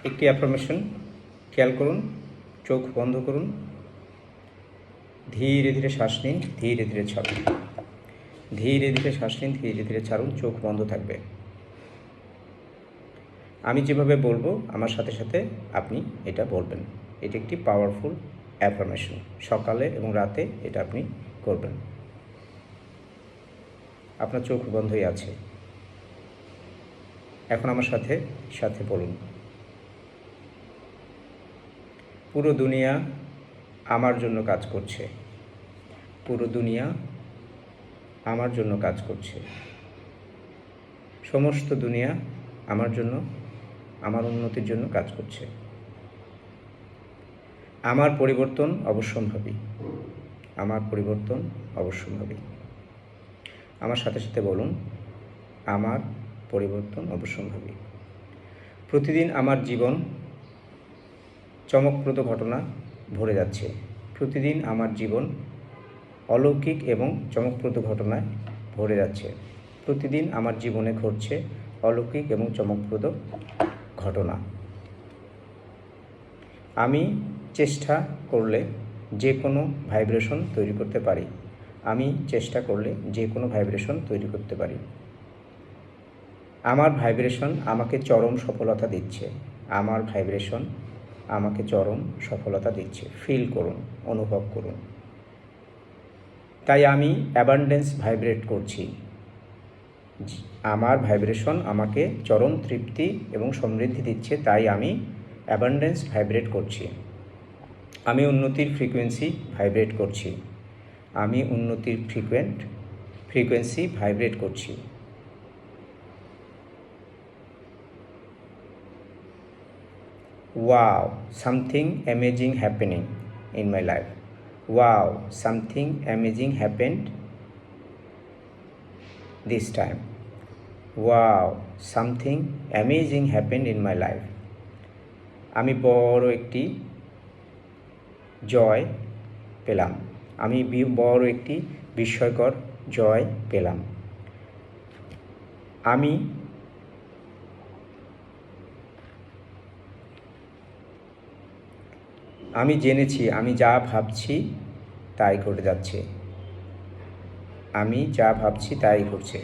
একটি অ্যাফার্মেশন খেয়াল করুন, চোখ বন্ধ করুন, ধীরে ধীরে শ্বাস নিন, ধীরে ধীরে ছাড়ুন, ধীরে ধীরে শ্বাস নিন, ধীরে ধীরে ছাড়ুন, চোখ বন্ধ থাকবে। আমি যেভাবে বলবো আমার সাথে সাথে আপনি এটা বলবেন। এটি একটি পাওয়ারফুল অ্যাফার্মেশন। সকালে এবং রাতে এটা আপনি করবেন। আপনার চোখ বন্ধই আছে। এখন আমার সাথে সাথে বলুন, পুরো দুনিয়া আমার জন্য কাজ করছে, পুরো দুনিয়া আমার জন্য কাজ করছে, সমস্ত দুনিয়া আমার জন্য, আমার উন্নতির জন্য কাজ করছে। আমার পরিবর্তন অবশ্যম্ভাবী, আমার পরিবর্তন অবশ্যম্ভাবী। আমার সাথে সাথে বলুন, আমার পরিবর্তন অবশ্যম্ভাবী। প্রতিদিন আমার জীবন চমকপ্রদ ঘটনা ভরে যাচ্ছে, প্রতিদিন আমার জীবন অলৌকিক এবং চমকপ্রদ ঘটনায় ভরে যাচ্ছে, প্রতিদিন আমার জীবনে ঘটছে অলৌকিক এবং চমকপ্রদ ঘটনা। আমি চেষ্টা করলে যে কোনো ভাইব্রেশন তৈরি করতে পারি, আমি চেষ্টা করলে যে কোনো ভাইব্রেশন তৈরি করতে পারি। আমার ভাইব্রেশন আমাকে চরম সফলতা দিচ্ছে, আমার ভাইব্রেশন আমাকে চরম সফলতা দিচ্ছে। ফিল করুন, অনুভব করুন। তাই আমি অ্যাবান্ডেন্স ভাইব্রেট করছি, আমার ভাইব্রেশন আমাকে চরম তৃপ্তি এবং সমৃদ্ধি দিচ্ছে, তাই আমি অ্যাবান্ডেন্স ভাইব্রেট করছি। আমি উন্নতির ফ্রিকোয়েন্সি ভাইব্রেট করছি, আমি উন্নতির ফ্রিকোয়েন্সি ভাইব্রেট করছি। Wow, something amazing happening in my life. Wow, something amazing happened this time. Wow, something amazing happened in my life. আমি বড় একটি জয় পেলাম, আমি বড় একটি বিস্ময়কর জয় পেলাম। আমি জেনেছি আমি যা ভাবছি তাই ঘটে যাচ্ছে, আমি যা ভাবছি তাই ঘটছে।